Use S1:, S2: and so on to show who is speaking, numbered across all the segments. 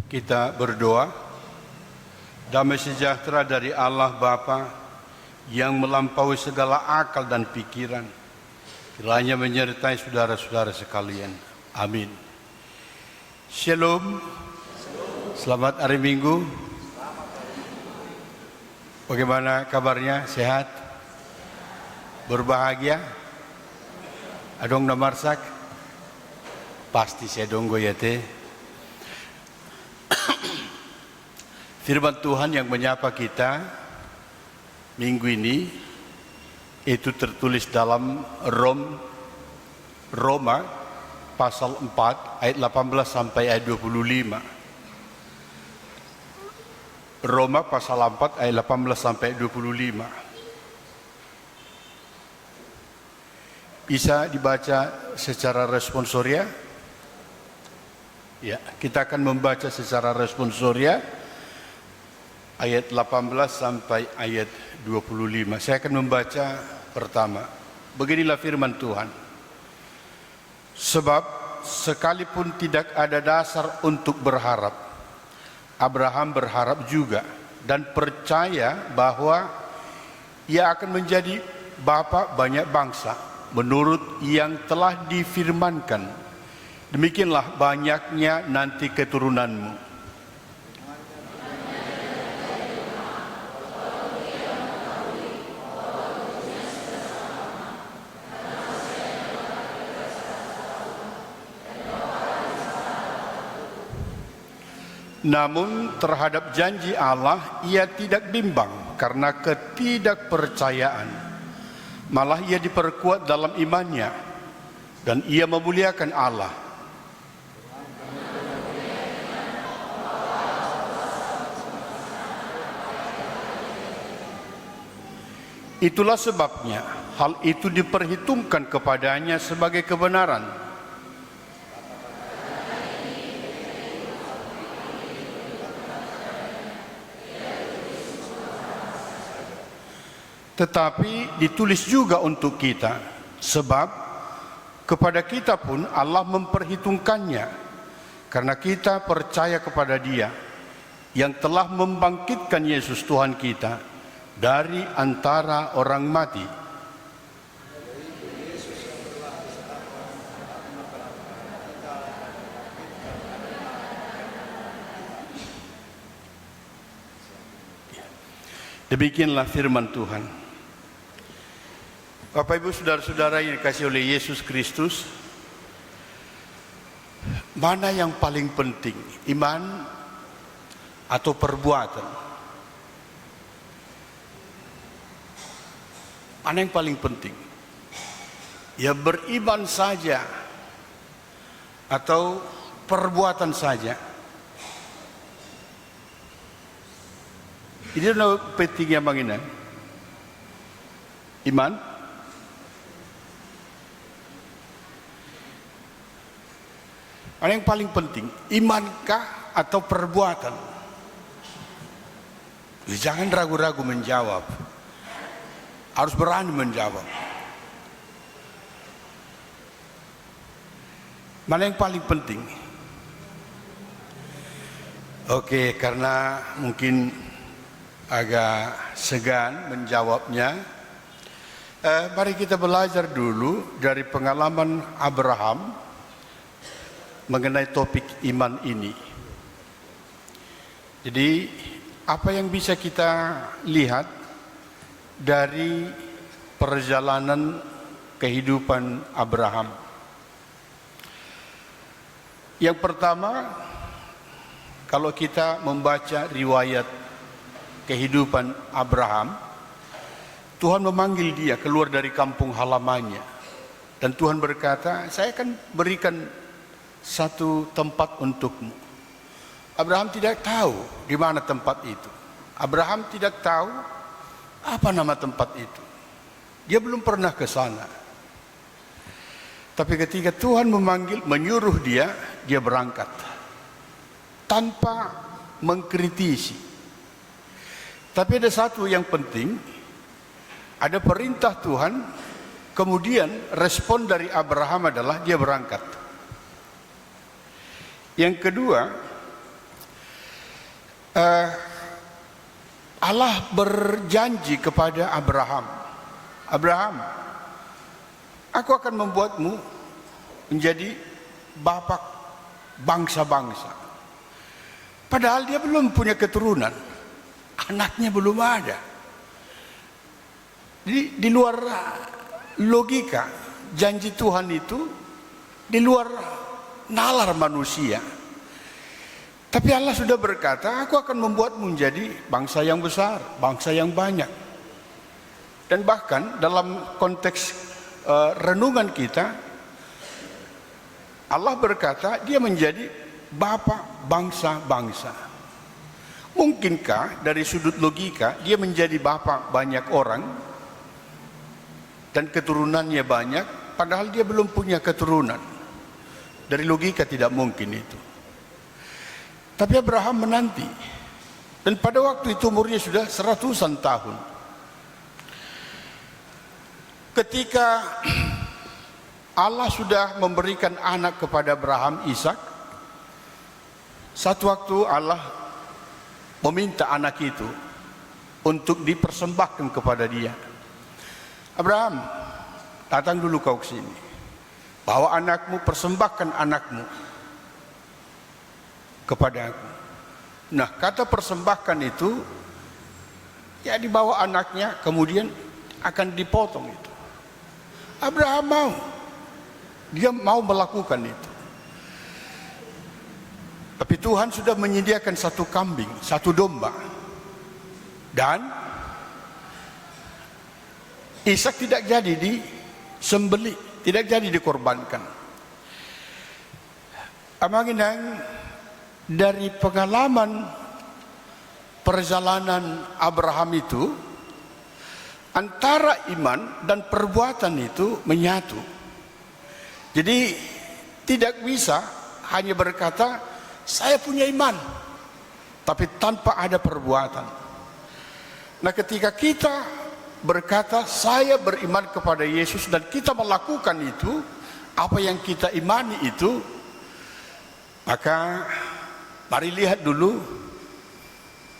S1: Kita berdoa. Damai sejahtera dari Allah Bapa yang melampaui segala akal dan pikiran, kiranya menyertai saudara-saudara sekalian. Amin. Shalom. Selamat hari Minggu. Bagaimana kabarnya? Sehat? Berbahagia? Adong namarsak? Pasti saya donggo ya teh. Firman Tuhan yang menyapa kita minggu ini itu tertulis dalam Roma pasal 4 ayat 18 sampai ayat 25. Roma pasal 4 ayat 18 sampai 25. Bisa dibaca secara responsoria? Ya, kita akan membaca secara responsoria ayat 18 sampai ayat 25. Saya akan membaca pertama. Beginilah firman Tuhan. Sebab sekalipun tidak ada dasar untuk berharap, Abraham berharap juga dan percaya bahwa ia akan menjadi bapa banyak bangsa menurut yang telah difirmankan. Demikianlah banyaknya nanti keturunanmu. Namun terhadap janji Allah ia tidak bimbang karena ketidakpercayaan. Malah ia diperkuat dalam imannya dan ia memuliakan Allah. Itulah sebabnya hal itu diperhitungkan kepadanya sebagai kebenaran. Tetapi ditulis juga untuk kita, sebab kepada kita pun Allah memperhitungkannya, karena kita percaya kepada Dia yang telah membangkitkan Yesus Tuhan kita dari antara orang mati. Demikianlah firman Tuhan. Bapak Ibu saudara-saudara yang dikasihi oleh Yesus Kristus, mana yang paling penting, iman atau perbuatan? Mana yang paling penting? Ya beriman saja atau perbuatan saja? Ini adalah pentingnya mengenai iman. Mana yang paling penting, imankah atau perbuatan? Jangan ragu-ragu menjawab. Harus berani menjawab. Mana yang paling penting? Oke, karena mungkin agak segan menjawabnya, mari kita belajar dulu dari pengalaman Abraham mengenai topik iman ini. Jadi apa yang bisa kita lihat dari perjalanan kehidupan Abraham? Yang pertama, kalau kita membaca riwayat kehidupan Abraham, Tuhan memanggil dia keluar dari kampung halamannya, dan Tuhan berkata, saya akan berikan satu tempat untukmu. Abraham tidak tahu di mana tempat itu. Abraham tidak tahu apa nama tempat itu. Dia belum pernah ke sana. Tapi ketika Tuhan menyuruh dia, dia berangkat tanpa mengkritisi. Tapi ada satu yang penting, ada perintah Tuhan, kemudian respon dari Abraham adalah dia berangkat. Yang kedua, Allah berjanji kepada Abraham, Abraham, aku akan membuatmu menjadi bapak bangsa-bangsa. Padahal dia belum punya keturunan, anaknya belum ada. Di luar logika janji Tuhan itu, di luar nalar manusia. Tapi Allah sudah berkata, aku akan membuatmu menjadi bangsa yang besar, bangsa yang banyak. Dan bahkan dalam konteks renungan kita, Allah berkata dia menjadi bapa bangsa-bangsa. Mungkinkah dari sudut logika dia menjadi bapa banyak orang dan keturunannya banyak, padahal dia belum punya keturunan? Dari logika tidak mungkin itu. Tapi Abraham menanti, dan pada waktu itu umurnya sudah 100-an tahun. Ketika Allah sudah memberikan anak kepada Abraham, Ishak, satu waktu Allah meminta anak itu untuk dipersembahkan kepada dia. Abraham, datang dulu kau ke sini, bawa anakmu, persembahkan anakmu kepada aku. Nah, kata persembahkan itu ya dibawa anaknya, kemudian akan dipotong itu. Abraham mau, dia mau melakukan itu. Tapi Tuhan sudah menyediakan satu kambing, satu domba, dan Ishak tidak jadi disembelih, tidak jadi dikorbankan. Amanginang, dari pengalaman perjalanan Abraham itu, antara iman dan perbuatan itu menyatu. Jadi tidak bisa hanya berkata saya punya iman tapi tanpa ada perbuatan. Nah, ketika kita berkata saya beriman kepada Yesus dan kita melakukan itu, apa yang kita imani itu, maka mari lihat dulu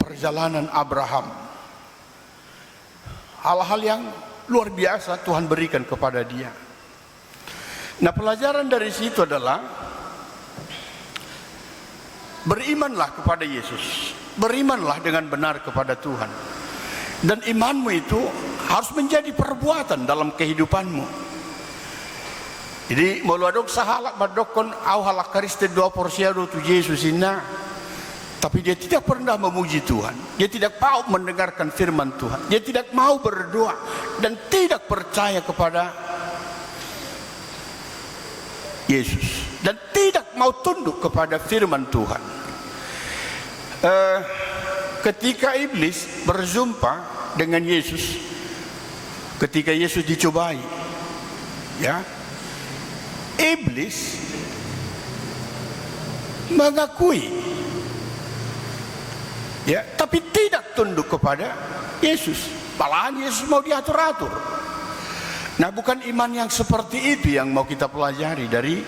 S1: perjalanan Abraham. Hal-hal yang luar biasa Tuhan berikan kepada dia. Nah, pelajaran dari situ adalah berimanlah kepada Yesus, berimanlah dengan benar kepada Tuhan, dan imanmu itu harus menjadi perbuatan dalam kehidupanmu. Jadi maluadok sahalak madokon au halak kariste dua porsiado tu Yesus ina, tapi dia tidak pernah memuji Tuhan, dia tidak mau mendengarkan firman Tuhan, dia tidak mau berdoa dan tidak percaya kepada Yesus dan tidak mau tunduk kepada firman Tuhan. Ketika iblis berjumpa dengan Yesus, ketika Yesus dicobai, ya, iblis mengakui, ya, tapi tidak tunduk kepada Yesus. Malahan Yesus mau diatur-atur. Nah, bukan iman yang seperti itu yang mau kita pelajari dari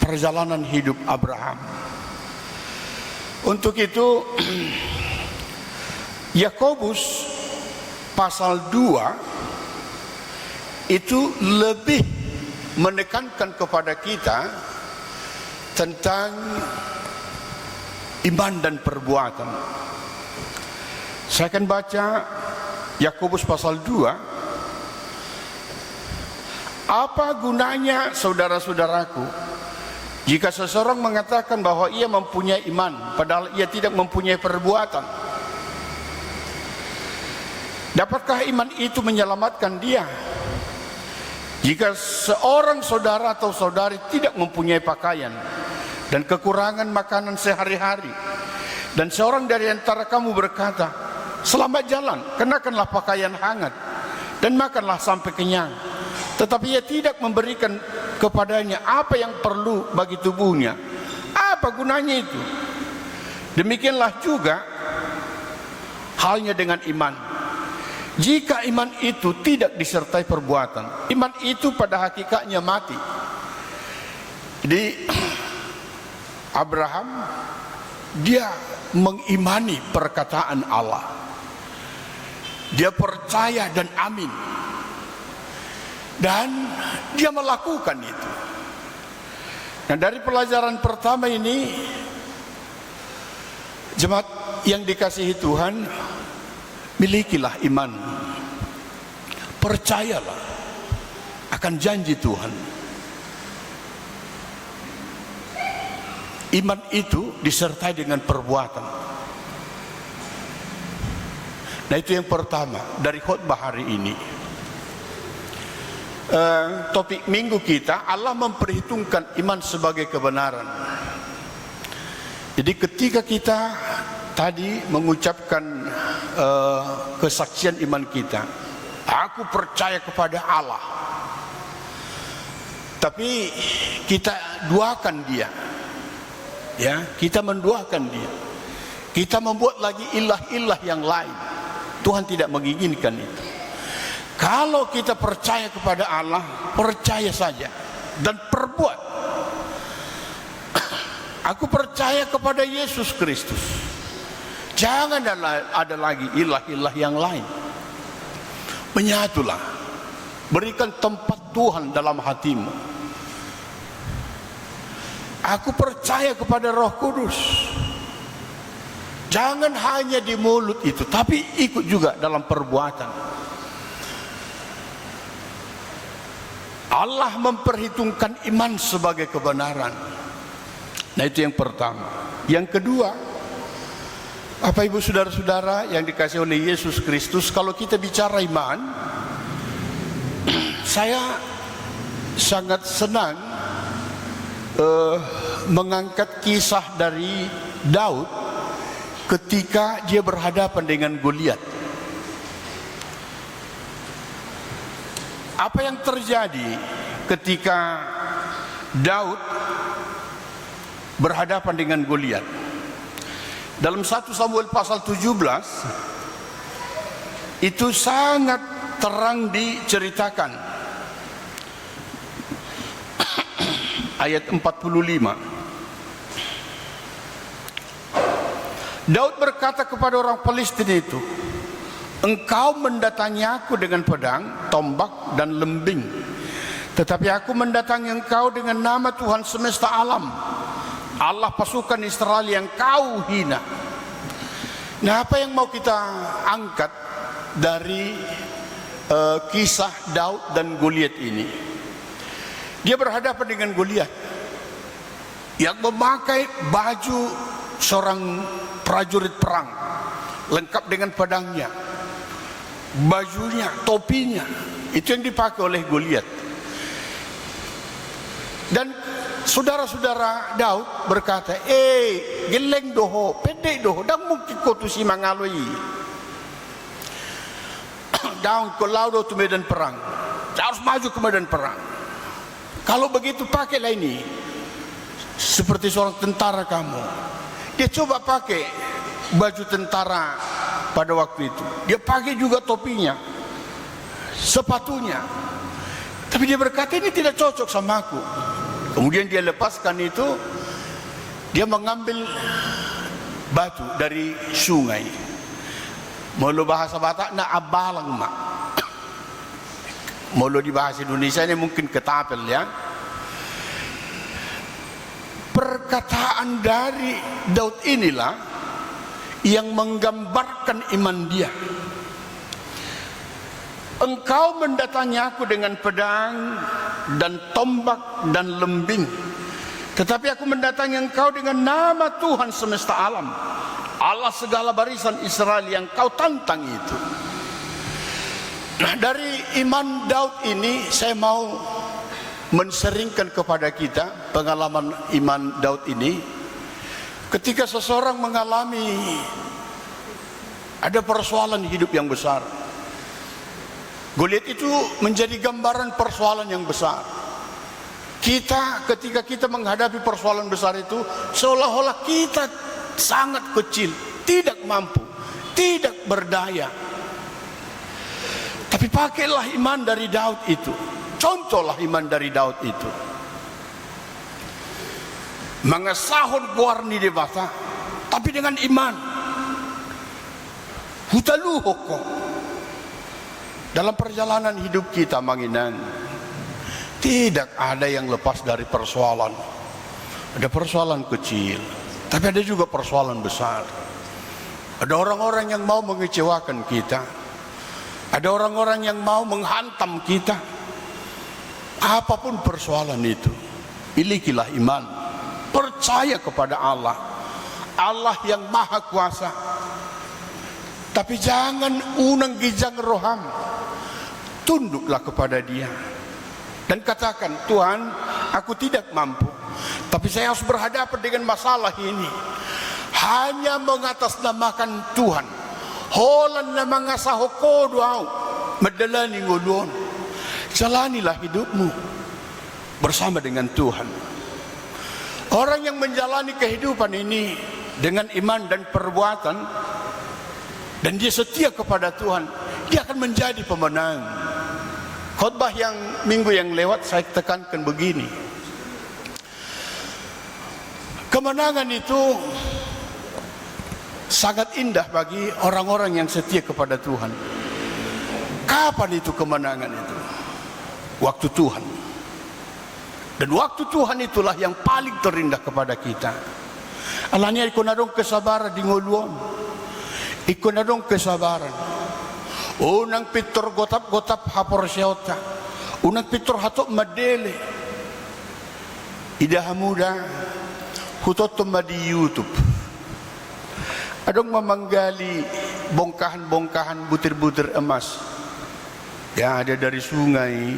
S1: perjalanan hidup Abraham. Untuk itu Yakobus pasal 2 itu lebih menekankan kepada kita tentang iman dan perbuatan. Saya akan baca Yakobus pasal 2. Apa gunanya saudara-saudaraku jika seseorang mengatakan bahwa ia mempunyai iman padahal ia tidak mempunyai perbuatan? Dapatkah iman itu menyelamatkan dia? Jika seorang saudara atau saudari tidak mempunyai pakaian dan kekurangan makanan sehari-hari, dan seorang dari antara kamu berkata, selamat jalan, kenakanlah pakaian hangat dan makanlah sampai kenyang, tetapi ia tidak memberikan kepadanya apa yang perlu bagi tubuhnya, apa gunanya itu? Demikianlah juga halnya dengan iman. Jika iman itu tidak disertai perbuatan, iman itu pada hakikatnya mati. Jadi Abraham dia mengimani perkataan Allah. Dia percaya dan amin. Dan dia melakukan itu. Nah, dari pelajaran pertama ini, jemaat yang dikasihi Tuhan, milikilah iman. Percayalah akan janji Tuhan. Iman itu disertai dengan perbuatan. Nah, itu yang pertama dari khotbah hari ini. Topik minggu kita, Allah memperhitungkan iman sebagai kebenaran. Jadi ketika kita tadi mengucapkan kesaksian iman kita, aku percaya kepada Allah, tapi kita duakan dia, ya, kita menduakan dia, kita membuat lagi ilah-ilah yang lain. Tuhan tidak menginginkan itu. Kalau kita percaya kepada Allah, percaya saja dan perbuat. Aku percaya kepada Yesus Kristus. Jangan ada lagi ilah-ilah yang lain. Menyatulah. Berikan tempat Tuhan dalam hatimu. Aku percaya kepada Roh Kudus. Jangan hanya di mulut itu, tapi ikut juga dalam perbuatan. Allah memperhitungkan iman sebagai kebenaran. Nah, itu yang pertama. Yang kedua, Bapak Ibu saudara-saudara yang dikasihi oleh Yesus Kristus, kalau kita bicara iman, saya sangat senang mengangkat kisah dari Daud ketika dia berhadapan dengan Goliat. Apa yang terjadi ketika Daud berhadapan dengan Goliat? Dalam 1 Samuel pasal 17 itu sangat terang diceritakan. Ayat 45. Daud berkata kepada orang Palestina itu, engkau mendatangi aku dengan pedang, tombak dan lembing, tetapi aku mendatangi engkau dengan nama Tuhan semesta alam, Allah pasukan Israel yang kau hina. Nah, apa yang mau kita angkat dari kisah Daud dan Goliat ini? Dia berhadapan dengan Goliat yang memakai baju seorang prajurit perang, lengkap dengan pedangnya, bajunya, topinya, itu yang dipakai oleh Goliat. Dan saudara-saudara Daud berkata, geleng doho, pendek doho, dan mungkin kau tu si mangalui. Daun ke laudo tu medan perang, harus maju ke medan perang. Kalau begitu pakailah ini seperti seorang tentara kamu. Dia coba pakai baju tentara pada waktu itu. Dia pakai juga topinya, sepatunya. Tapi dia berkata, ini tidak cocok sama aku. Kemudian dia lepaskan itu. Dia mengambil batu dari sungai. Molo bahasa Batak na abalang mak. Molo di bahasa Indonesia ini mungkin ketapel, ya. Perkataan dari Daud inilah yang menggambarkan iman dia. Engkau mendatangi aku dengan pedang dan tombak dan lembing, tetapi aku mendatangi engkau dengan nama Tuhan semesta alam, Allah segala barisan Israel yang kau tantang itu. Nah, dari iman Daud ini saya mau menseringkan kepada kita pengalaman iman Daud ini. Ketika seseorang mengalami ada persoalan hidup yang besar, Goliat itu menjadi gambaran persoalan yang besar. Ketika kita menghadapi persoalan besar itu, seolah-olah kita sangat kecil, tidak mampu, tidak berdaya. Tapi pakailah iman dari Daud itu, contohlah iman dari Daud itu. Mga sahod buwarni di bata, tapi dengan iman. Hutaluho ko. Dalam perjalanan hidup kita manginan, tidak ada yang lepas dari persoalan. Ada persoalan kecil, tapi ada juga persoalan besar. Ada orang-orang yang mau mengecewakan kita. Ada orang-orang yang mau menghantam kita. Apapun persoalan itu, milikilah iman. Percaya kepada Allah. Allah yang maha kuasa. Tapi jangan unang gijang roham. Tunduklah kepada Dia. Dan katakan, Tuhan, aku tidak mampu. Tapi saya harus berhadapan dengan masalah ini. Hanya mengatasnamakan Tuhan. Holan na mga sahokodo au. Madalani ngulon. Jalanilah hidupmu bersama dengan Tuhan. Orang yang menjalani kehidupan ini dengan iman dan perbuatan, dan dia setia kepada Tuhan, dia akan menjadi pemenang. Khotbah yang minggu yang lewat saya tekankan begini. Kemenangan itu sangat indah bagi orang-orang yang setia kepada Tuhan. Kapan itu kemenangan itu? Waktu Tuhan. Dan waktu Tuhan itulah yang paling terindah kepada kita. Alanya ikonadong kesabaran di nguluan. Ikonadong kesabaran. Unang pitor gotap-gotap hapor syauta. Unang pitor hatok madele. Ida hamuda hutotom di YouTube. Adong memanggali bongkahan-bongkahan butir-butir emas yang ada dari sungai,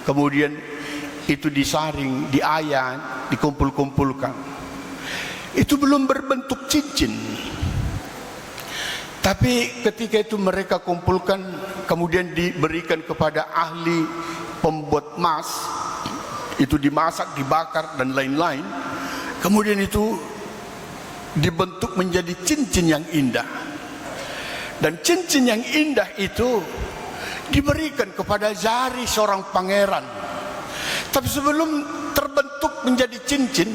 S1: kemudian itu disaring, diayak, dikumpul-kumpulkan. Itu belum berbentuk cincin. Tapi ketika itu mereka kumpulkan, kemudian diberikan kepada ahli pembuat emas, itu dimasak, dibakar dan lain-lain. Kemudian itu dibentuk menjadi cincin yang indah. Dan cincin yang indah itu diberikan kepada jari seorang pangeran. Tapi sebelum terbentuk menjadi cincin,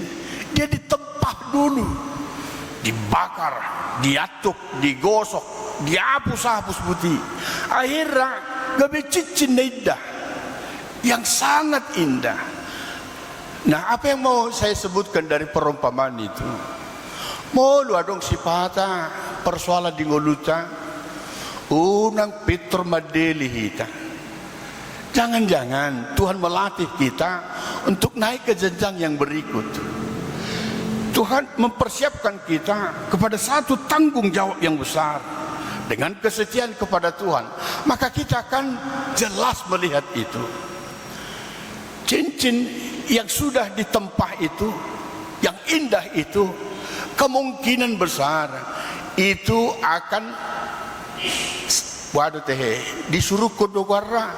S1: dia ditempah dulu, dibakar, diatuk, digosok, dihapus-hapus putih. Akhirnya gabe cincin indah, yang sangat indah. Nah, apa yang mau saya sebutkan dari perumpamaan itu? Molo adong sipata persoalan di ngoluta, unang Peter madeli hita. Jangan-jangan Tuhan melatih kita untuk naik ke jenjang yang berikut. Tuhan mempersiapkan kita kepada satu tanggung jawab yang besar. Dengan kesetiaan kepada Tuhan, maka kita akan jelas melihat itu. Cincin yang sudah ditempah itu, yang indah itu, kemungkinan besar itu akan waduh teh disuruh kodogara.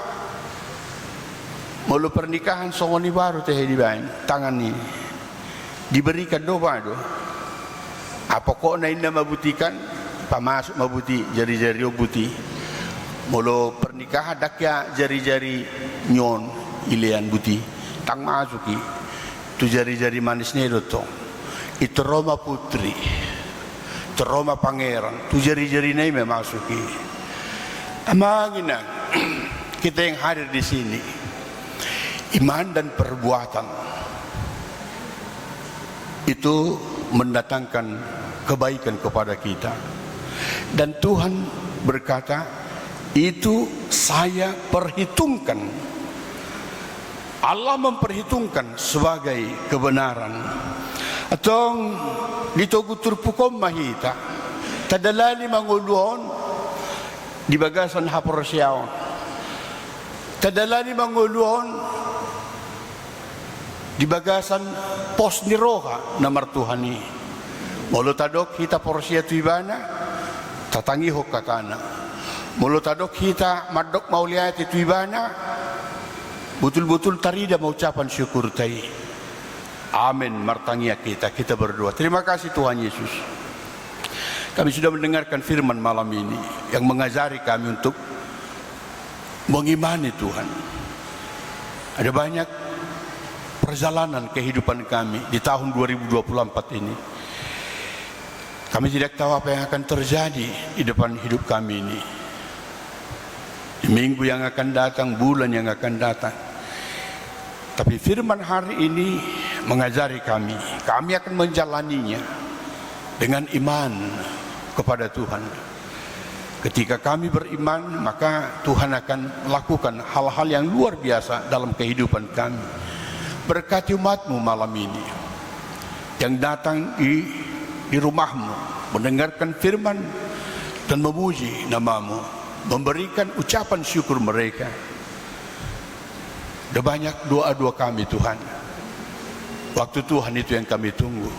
S1: Mulu pernikahan songoni baru teh dibain tangan ini diberikan doa do. Apa kok nainda mabutikan pamasuk mabuti jari-jari obuti. Mulu pernikahan dakya jari-jari nyon ilian buti tang masuki tu jari-jari manisnya itu to. Itu Roma putri, itu Roma pangeran, tu jari-jari nai memasuki. Amanginan kita yang hadir di sini, iman dan perbuatan itu mendatangkan kebaikan kepada kita. Dan Tuhan berkata, itu saya perhitungkan. Allah memperhitungkan sebagai kebenaran. Atau ditogutur pukom mahita tadalani manguluon di bagasan haporsiaon. Tadalani manguluon di bagasan pos ni roha na martuhani. Molo tadok kita porsia tuibana tatangi ho katana. Molo tadok kita madok mauliati tuibana betul-betul tarida mengucapan syukur tai. Amin. Martangia kita berdoa. Terima kasih Tuhan Yesus. Kami sudah mendengarkan firman malam ini yang mengajari kami untuk mengimani Tuhan. Ada banyak perjalanan kehidupan kami di tahun 2024 ini. Kami tidak tahu apa yang akan terjadi di depan hidup kami ini, di minggu yang akan datang, bulan yang akan datang. Tapi firman hari ini mengajari kami akan menjalaninya dengan iman kepada Tuhan. Ketika kami beriman, maka Tuhan akan melakukan hal-hal yang luar biasa dalam kehidupan kami. Berkati umat-Mu malam ini yang datang di rumah-Mu, mendengarkan firman dan memuji nama-Mu, memberikan ucapan syukur mereka. Ada banyak doa-doa kami Tuhan. Waktu Tuhan itu yang kami tunggu,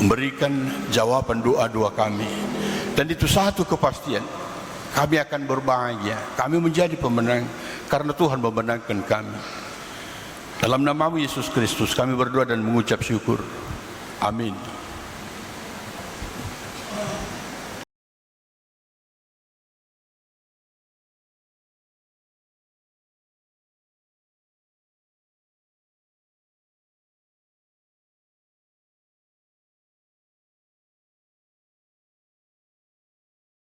S1: memberikan jawaban doa-doa kami. Dan itu satu kepastian, kami akan berbahagia, kami menjadi pemenang karena Tuhan memenangkan kami. Dalam nama Yesus Kristus kami berdoa dan mengucap syukur. Amin.